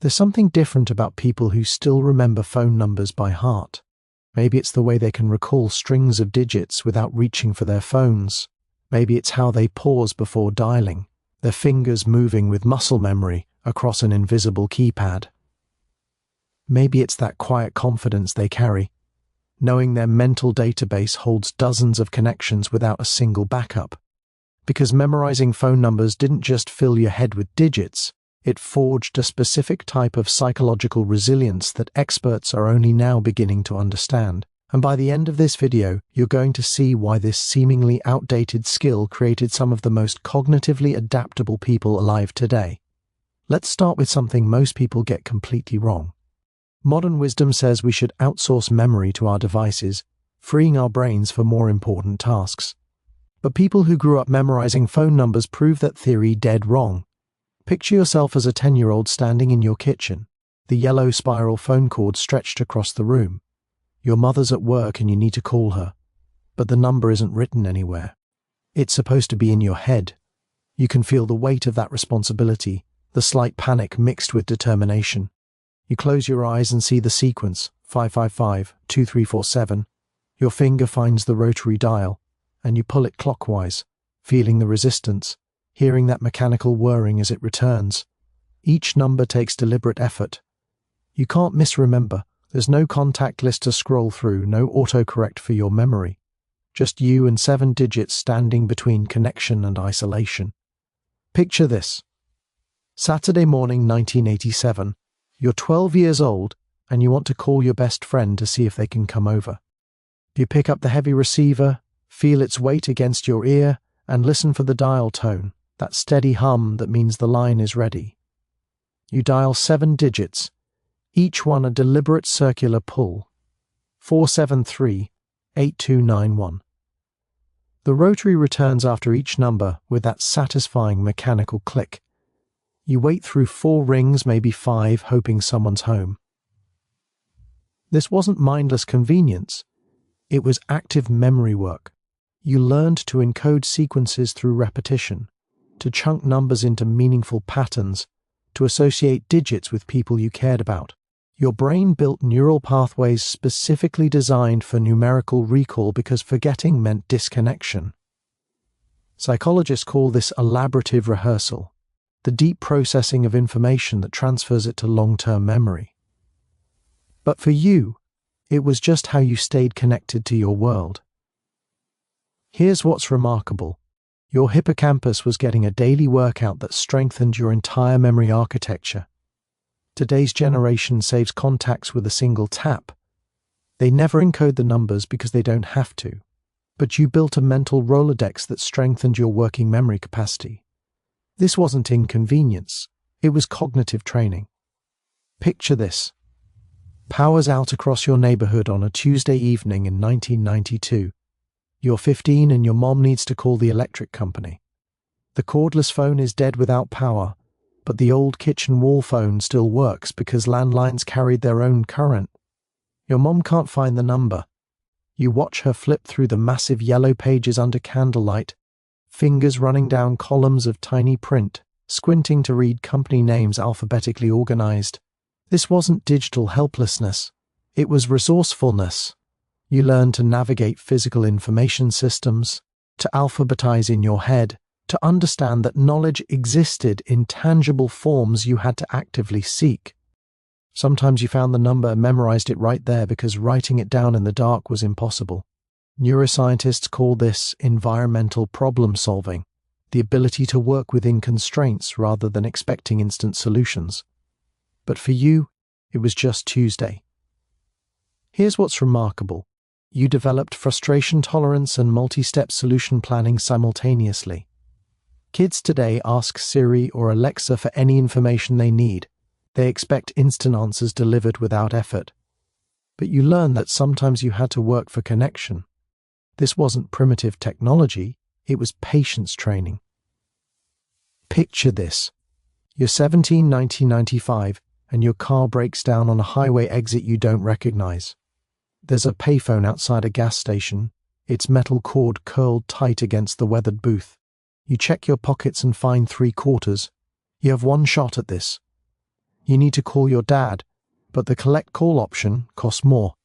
There's something different about people who still remember phone numbers by heart. Maybe it's the way they can recall strings of digits without reaching for their phones. Maybe it's how they pause before dialing, their fingers moving with muscle memory across an invisible keypad. Maybe it's that quiet confidence they carry, knowing their mental database holds dozens of connections without a single backup. Because memorizing phone numbers didn't just fill your head with digits, it forged a specific type of psychological resilience that experts are only now beginning to understand. And by the end of this video, you're going to see why this seemingly outdated skill created some of the most cognitively adaptable people alive today. Let's start with something most people get completely wrong. Modern wisdom says we should outsource memory to our devices, freeing our brains for more important tasks. But people who grew up memorizing phone numbers prove that theory dead wrong. Picture yourself as a 10-year-old standing in your kitchen, the yellow spiral phone cord stretched across the room. Your mother's at work and you need to call her, but the number isn't written anywhere. It's supposed to be in your head. You can feel the weight of that responsibility, the slight panic mixed with determination. You close your eyes and see the sequence, 555-2347. Your finger finds the rotary dial, and you pull it clockwise, feeling the resistance, hearing that mechanical whirring as it returns. Each number takes deliberate effort. You can't misremember. There's no contact list to scroll through, no autocorrect for your memory. Just you and 7 digits standing between connection and isolation. Picture this. Saturday morning, 1987. You're 12 years old and you want to call your best friend to see if they can come over. You pick up the heavy receiver, feel its weight against your ear, and listen for the dial tone, that steady hum that means the line is ready. You dial 7 digits, each one a deliberate circular pull. 473-8291. The rotary returns after each number with that satisfying mechanical click. You wait through 4 rings, maybe 5, hoping someone's home. This wasn't mindless convenience. It was active memory work. You learned to encode sequences through repetition, to chunk numbers into meaningful patterns, to associate digits with people you cared about. Your brain built neural pathways specifically designed for numerical recall because forgetting meant disconnection. Psychologists call this elaborative rehearsal, the deep processing of information that transfers it to long-term memory. But for you, it was just how you stayed connected to your world. Here's what's remarkable. Your hippocampus was getting a daily workout that strengthened your entire memory architecture. Today's generation saves contacts with a single tap. They never encode the numbers because they don't have to. But you built a mental Rolodex that strengthened your working memory capacity. This wasn't inconvenience, it was cognitive training. Picture this. Power's out across your neighborhood on a Tuesday evening in 1992. You're 15 and your mom needs to call the electric company. The cordless phone is dead without power, but the old kitchen wall phone still works because landlines carried their own current. Your mom can't find the number. You watch her flip through the massive yellow pages under candlelight, fingers running down columns of tiny print, squinting to read company names alphabetically organized. This wasn't digital helplessness. It was resourcefulness. You learned to navigate physical information systems, to alphabetize in your head, to understand that knowledge existed in tangible forms you had to actively seek. Sometimes you found the number and memorized it right there because writing it down in the dark was impossible. Neuroscientists call this environmental problem solving, the ability to work within constraints rather than expecting instant solutions. But for you, it was just Tuesday. Here's what's remarkable. You developed frustration tolerance and multi-step solution planning simultaneously. Kids today ask Siri or Alexa for any information they need. They expect instant answers delivered without effort. But you learn that sometimes you had to work for connection. This wasn't primitive technology, it was patience training. Picture this. You're 17, 1995, and your car breaks down on a highway exit you don't recognize. There's a payphone outside a gas station, its metal cord curled tight against the weathered booth. You check your pockets and find 3 quarters. You have one shot at this. You need to call your dad, but the collect call option costs more.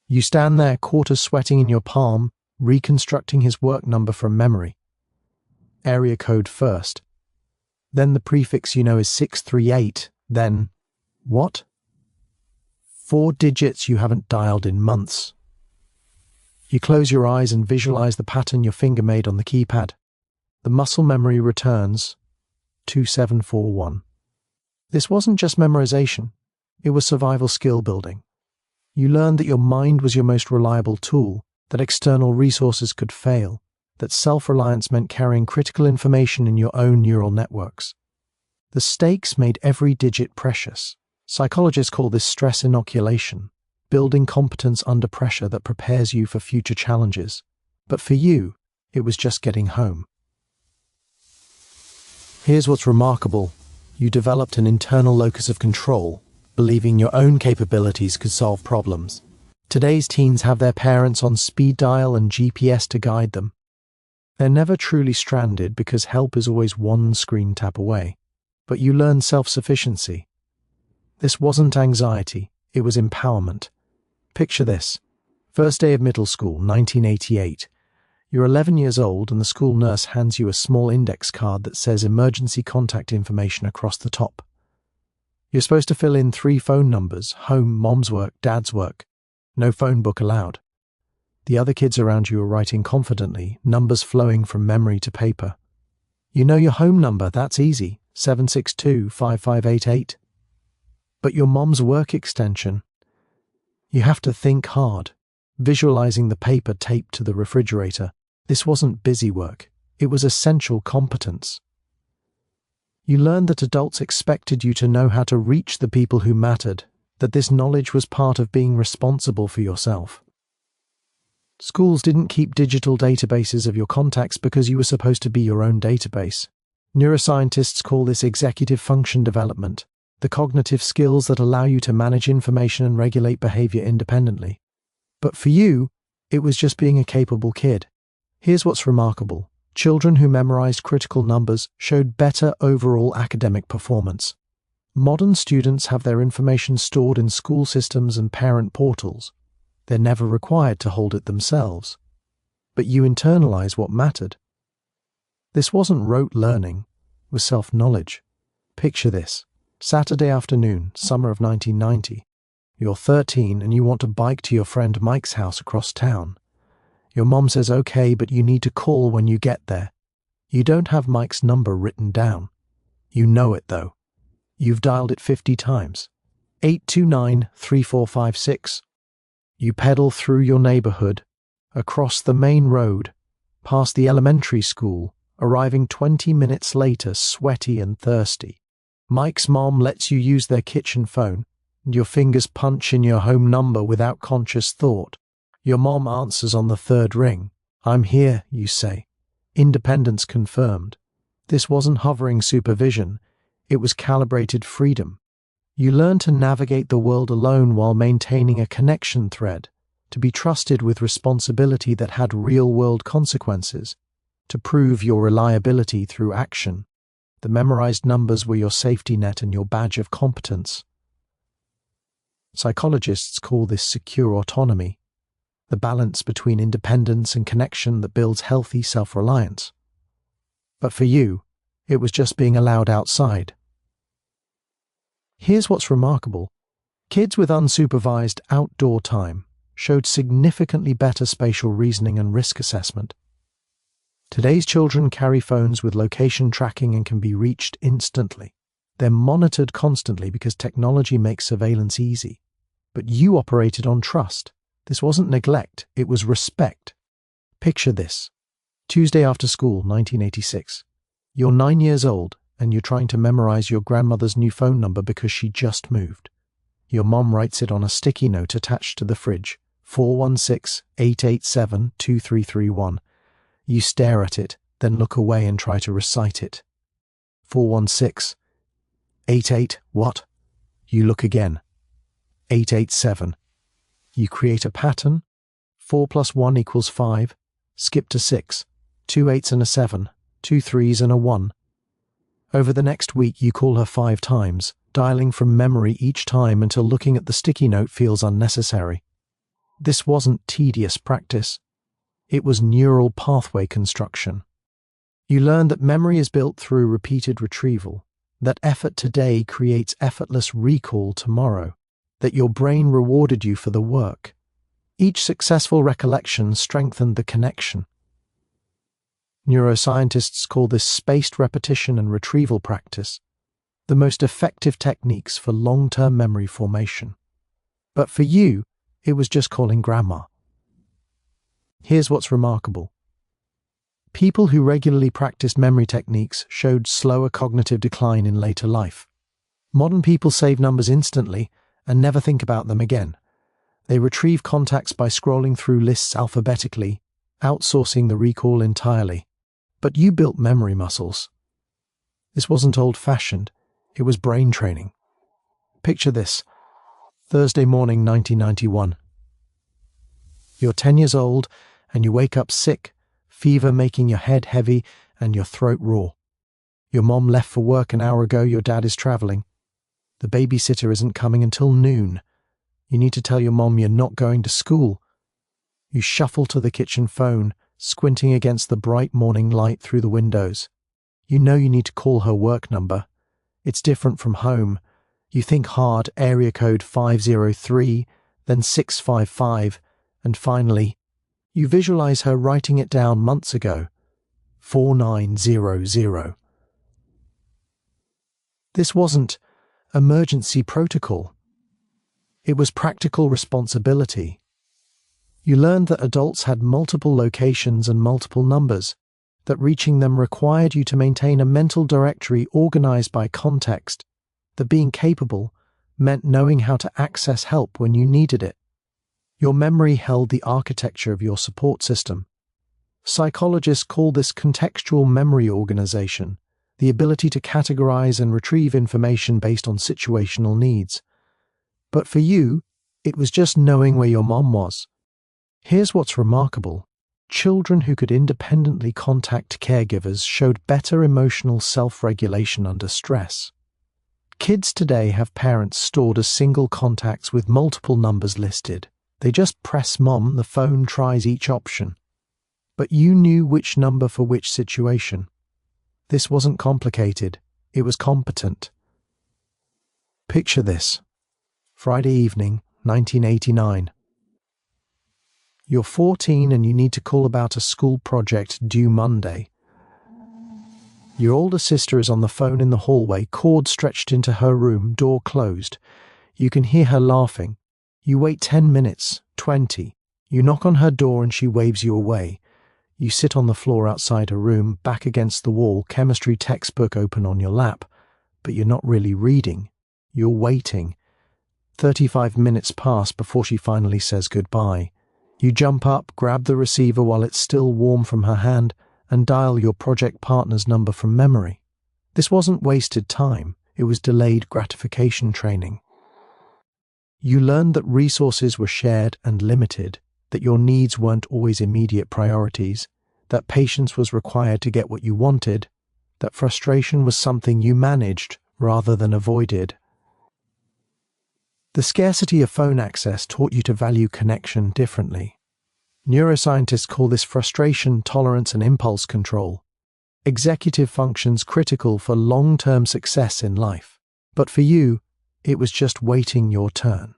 You stand there, quarters sweating in your palm, reconstructing his work number from memory. Area code first. Then the prefix you know is 638. Then, what? 4 digits you haven't dialed in months. You close your eyes and visualize the pattern your finger made on the keypad. The muscle memory returns 2741. This wasn't just memorization, it was survival skill building. You learned that your mind was your most reliable tool, that external resources could fail, that self-reliance meant carrying critical information in your own neural networks. The stakes made every digit precious. Psychologists call this stress inoculation, building competence under pressure that prepares you for future challenges. But for you, it was just getting home. Here's what's remarkable. You developed an internal locus of control, believing your own capabilities could solve problems. Today's teens have their parents on speed dial and GPS to guide them. They're never truly stranded because help is always one screen tap away. But you learn self-sufficiency. This wasn't anxiety, it was empowerment. Picture this. First day of middle school, 1988. You're 11 years old and the school nurse hands you a small index card that says emergency contact information across the top. You're supposed to fill in 3 phone numbers: home, mom's work, dad's work. No phone book allowed. The other kids around you are writing confidently, numbers flowing from memory to paper. You know your home number, that's easy, 762-5588. But your mom's work extension, you have to think hard, visualizing the paper taped to the refrigerator. This wasn't busy work, it was essential competence. You learned that adults expected you to know how to reach the people who mattered, that this knowledge was part of being responsible for yourself. Schools didn't keep digital databases of your contacts because you were supposed to be your own database. Neuroscientists call this executive function development, the cognitive skills that allow you to manage information and regulate behavior independently. But for you, it was just being a capable kid. Here's what's remarkable. Children who memorized critical numbers showed better overall academic performance. Modern students have their information stored in school systems and parent portals. They're never required to hold it themselves. But you internalize what mattered. This wasn't rote learning, it was self-knowledge. Picture this. Saturday afternoon, summer of 1990. You're 13 and you want to bike to your friend Mike's house across town. Your mom says okay, but you need to call when you get there. You don't have Mike's number written down. You know it though. You've dialed it 50 times. 829-3456. You pedal through your neighborhood, across the main road, past the elementary school, arriving 20 minutes later, sweaty and thirsty. Mike's mom lets you use their kitchen phone, and your fingers punch in your home number without conscious thought. Your mom answers on the 3rd ring. I'm here, you say. Independence confirmed. This wasn't hovering supervision, it was calibrated freedom. You learn to navigate the world alone while maintaining a connection thread, to be trusted with responsibility that had real-world consequences, to prove your reliability through action. The memorized numbers were your safety net and your badge of competence. Psychologists call this secure autonomy, the balance between independence and connection that builds healthy self-reliance. But for you, it was just being allowed outside. Here's what's remarkable. Kids with unsupervised outdoor time showed significantly better spatial reasoning and risk assessment. Today's children carry phones with location tracking and can be reached instantly. They're monitored constantly because technology makes surveillance easy. But you operated on trust. This wasn't neglect, it was respect. Picture this. Tuesday after school, 1986. You're 9 years old and you're trying to memorize your grandmother's new phone number because she just moved. Your mom writes it on a sticky note attached to the fridge, 416-887-2331. You stare at it, then look away and try to recite it. 416-88 what? You look again. 887. You create a pattern. 4 + 1 = 5. Skip to 6. 2 8s and a 7. 2 3s and a 1. Over the next week you call her 5 times, dialing from memory each time until looking at the sticky note feels unnecessary. This wasn't tedious practice. It was neural pathway construction. You learned that memory is built through repeated retrieval, that effort today creates effortless recall tomorrow, that your brain rewarded you for the work. Each successful recollection strengthened the connection. Neuroscientists call this spaced repetition and retrieval practice the most effective techniques for long-term memory formation. But for you, it was just calling grandma. Here's what's remarkable. People who regularly practiced memory techniques showed slower cognitive decline in later life. Modern people save numbers instantly and never think about them again. They retrieve contacts by scrolling through lists alphabetically, outsourcing the recall entirely. But you built memory muscles. This wasn't old-fashioned, it was brain training. Picture this. Thursday morning, 1991. You're 10 years old and you wake up sick, fever making your head heavy and your throat raw. Your mom left for work an hour ago, your dad is traveling. The babysitter isn't coming until noon. You need to tell your mom you're not going to school. You shuffle to the kitchen phone, squinting against the bright morning light through the windows. You know you need to call her work number. It's different from home. You think hard, area code 503, then 655, and finally, you visualize her writing it down months ago, 4900. This wasn't emergency protocol. It was practical responsibility. You learned that adults had multiple locations and multiple numbers, that reaching them required you to maintain a mental directory organized by context, that being capable meant knowing how to access help when you needed it. Your memory held the architecture of your support system. Psychologists call this contextual memory organization, the ability to categorize and retrieve information based on situational needs. But for you, it was just knowing where your mom was. Here's what's remarkable. Children who could independently contact caregivers showed better emotional self-regulation under stress. Kids today have parents stored as single contacts with multiple numbers listed. They just press mom, the phone tries each option. But you knew which number for which situation. This wasn't complicated, it was competent. Picture this. Friday evening, 1989. You're 14 and you need to call about a school project due Monday. Your older sister is on the phone in the hallway, cord stretched into her room, door closed. You can hear her laughing. You wait 10 minutes, 20. You knock on her door and she waves you away. You sit on the floor outside her room, back against the wall, chemistry textbook open on your lap. But you're not really reading. You're waiting. 35 minutes pass before she finally says goodbye. You jump up, grab the receiver while it's still warm from her hand, and dial your project partner's number from memory. This wasn't wasted time, it was delayed gratification training. You learned that resources were shared and limited, that your needs weren't always immediate priorities, that patience was required to get what you wanted, that frustration was something you managed rather than avoided. The scarcity of phone access taught you to value connection differently. Neuroscientists call this frustration tolerance and impulse control, executive functions critical for long-term success in life. But for you, it was just waiting your turn.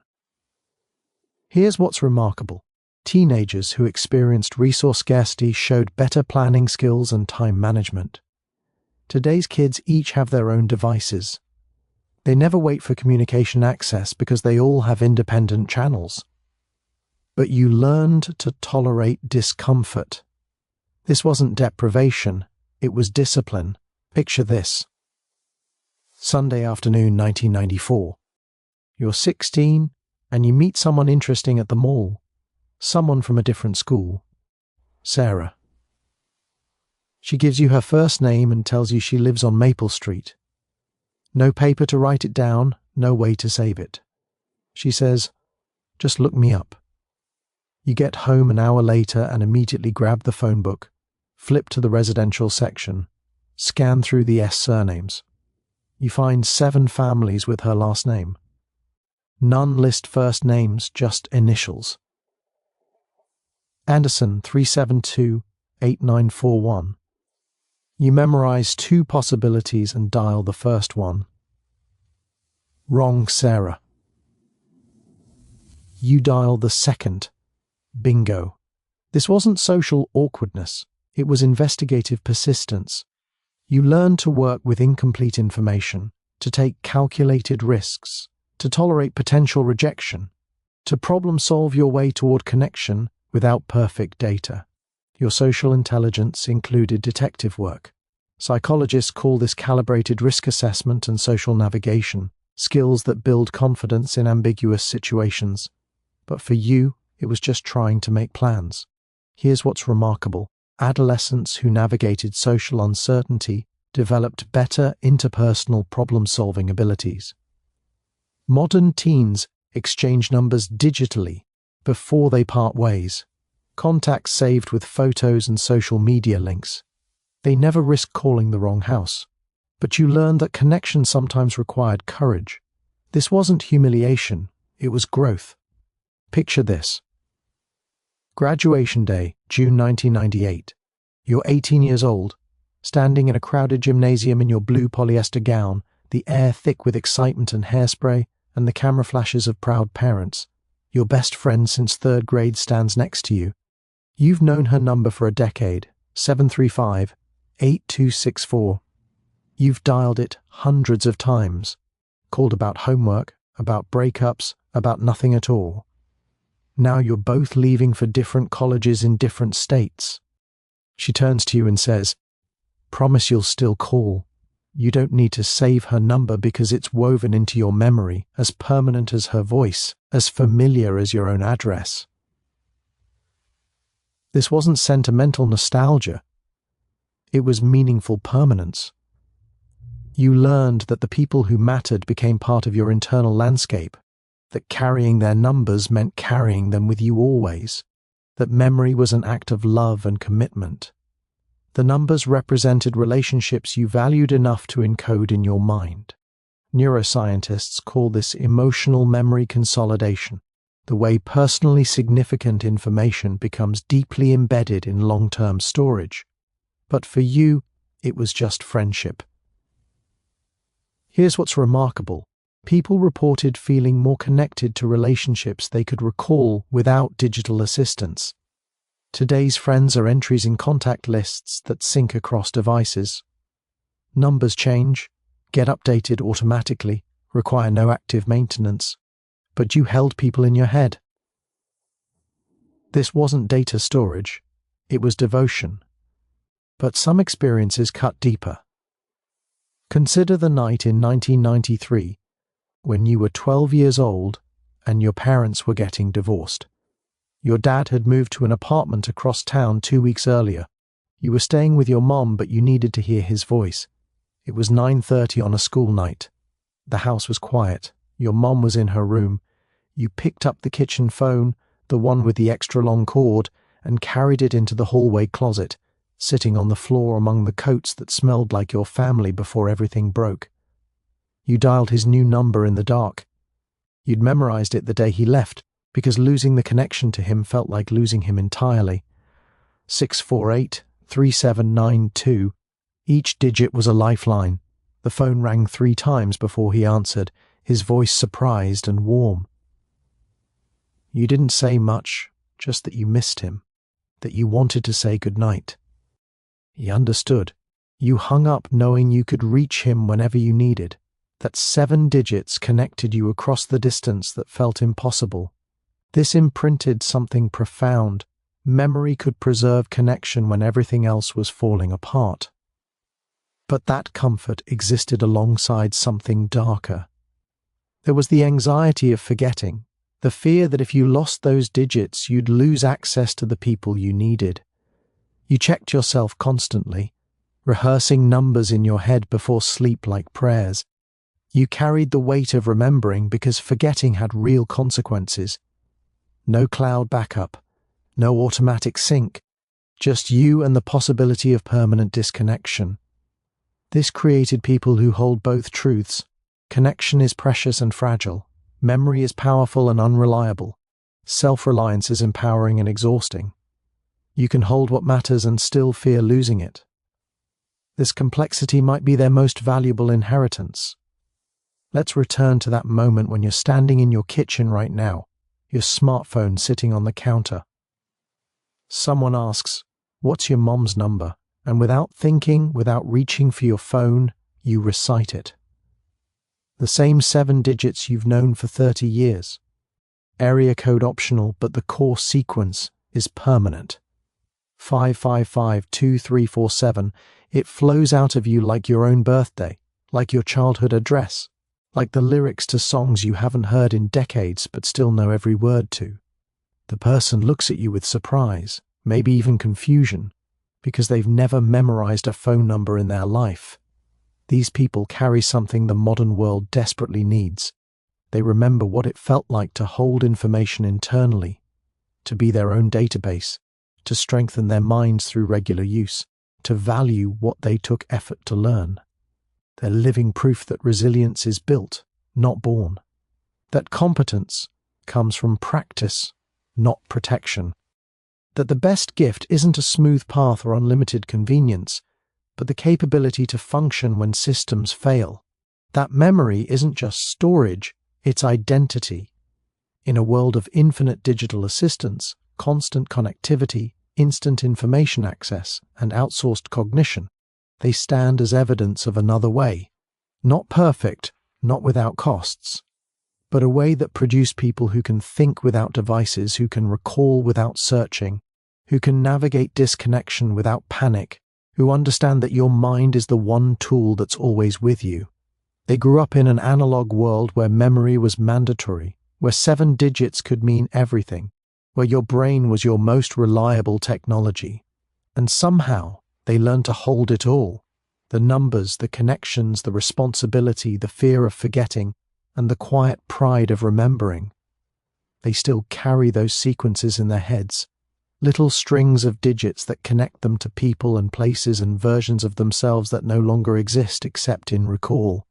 Here's what's remarkable. Teenagers who experienced resource scarcity showed better planning skills and time management. Today's kids each have their own devices. They never wait for communication access because they all have independent channels. But you learned to tolerate discomfort. This wasn't deprivation, it was discipline. Picture this. Sunday afternoon, 1994. You're 16 and you meet someone interesting at the mall. Someone from a different school. Sarah. She gives you her first name and tells you she lives on Maple Street. No paper to write it down, no way to save it. She says, "Just look me up." You get home an hour later and immediately grab the phone book, flip to the residential section, scan through the S surnames. You find 7 families with her last name. None list first names, just initials. Anderson 372-8941. You memorize 2 possibilities and dial the first one. Wrong, Sarah. You dial the second. Bingo. This wasn't social awkwardness. It was investigative persistence. You learned to work with incomplete information, to take calculated risks, to tolerate potential rejection, to problem-solve your way toward connection without perfect data. Your social intelligence included detective work. Psychologists call this calibrated risk assessment and social navigation, skills that build confidence in ambiguous situations. But for you, it was just trying to make plans. Here's what's remarkable. Adolescents who navigated social uncertainty developed better interpersonal problem-solving abilities. Modern teens exchange numbers digitally before they part ways. Contacts saved with photos and social media links. They never risk calling the wrong house. But you learned that connection sometimes required courage. This wasn't humiliation, it was growth. Picture this. Graduation day, June 1998. You're 18 years old, standing in a crowded gymnasium in your blue polyester gown, the air thick with excitement and hairspray, and the camera flashes of proud parents. Your best friend since 3rd grade stands next to you. You've known her number for a decade, 735-8264. You've dialed it hundreds of times, called about homework, about breakups, about nothing at all. Now you're both leaving for different colleges in different states. She turns to you and says, "Promise you'll still call." You don't need to save her number because it's woven into your memory, as permanent as her voice, as familiar as your own address. This wasn't sentimental nostalgia. It was meaningful permanence. You learned that the people who mattered became part of your internal landscape, that carrying their numbers meant carrying them with you always, that memory was an act of love and commitment. The numbers represented relationships you valued enough to encode in your mind. Neuroscientists call this emotional memory consolidation, the way personally significant information becomes deeply embedded in long-term storage. But for you, it was just friendship. Here's what's remarkable. People reported feeling more connected to relationships they could recall without digital assistance. Today's friends are entries in contact lists that sync across devices. Numbers change, get updated automatically, require no active maintenance, but you held people in your head. This wasn't data storage, it was devotion. But some experiences cut deeper. Consider the night in 1993 when you were 12 years old and your parents were getting divorced. Your dad had moved to an apartment across town 2 weeks earlier. You were staying with your mom, but you needed to hear his voice. It was 9:30 on a school night. The house was quiet. Your mom was in her room. You picked up the kitchen phone, the one with the extra long cord, and carried it into the hallway closet, sitting on the floor among the coats that smelled like your family before everything broke. You dialed his new number in the dark. You'd memorized it the day he left, because losing the connection to him felt like losing him entirely. 648-3792. Each digit was a lifeline. The phone rang 3 times before he answered, his voice surprised and warm. You didn't say much, just that you missed him, that you wanted to say goodnight. He understood. You hung up knowing you could reach him whenever you needed, that 7 digits connected you across the distance that felt impossible. This imprinted something profound. Memory could preserve connection when everything else was falling apart. But that comfort existed alongside something darker. There was the anxiety of forgetting, the fear that if you lost those digits, you'd lose access to the people you needed. You checked yourself constantly, rehearsing numbers in your head before sleep like prayers. You carried the weight of remembering because forgetting had real consequences. No cloud backup, no automatic sync, just you and the possibility of permanent disconnection. This created people who hold both truths. Connection is precious and fragile. Memory is powerful and unreliable. Self-reliance is empowering and exhausting. You can hold what matters and still fear losing it. This complexity might be their most valuable inheritance. Let's return to that moment when you're standing in your kitchen right now, your smartphone sitting on the counter. Someone asks, "What's your mom's number?" And without thinking, without reaching for your phone, you recite it. The same 7 digits you've known for 30 years. Area code optional, but the core sequence is permanent. 5552347. It flows out of you like your own birthday, like your childhood address, like the lyrics to songs you haven't heard in decades but still know every word to. The person looks at you with surprise, maybe even confusion, because they've never memorized a phone number in their life. These people carry something the modern world desperately needs. They remember what it felt like to hold information internally, to be their own database, to strengthen their minds through regular use, to value what they took effort to learn. They're living proof that resilience is built, not born. That competence comes from practice, not protection. That the best gift isn't a smooth path or unlimited convenience, but the capability to function when systems fail. That memory isn't just storage, it's identity. In a world of infinite digital assistance, constant connectivity, instant information access, and outsourced cognition, they stand as evidence of another way. Not perfect, not without costs, but a way that produced people who can think without devices, who can recall without searching, who can navigate disconnection without panic, who understand that your mind is the one tool that's always with you. They grew up in an analog world where memory was mandatory, where 7 digits could mean everything, where your brain was your most reliable technology. And somehow, they learned to hold it all. The numbers, the connections, the responsibility, the fear of forgetting, and the quiet pride of remembering. They still carry those sequences in their heads, little strings of digits that connect them to people and places and versions of themselves that no longer exist except in recall.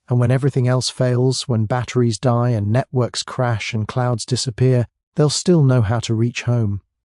And when everything else fails, when batteries die and networks crash and clouds disappear, they'll still know how to reach home.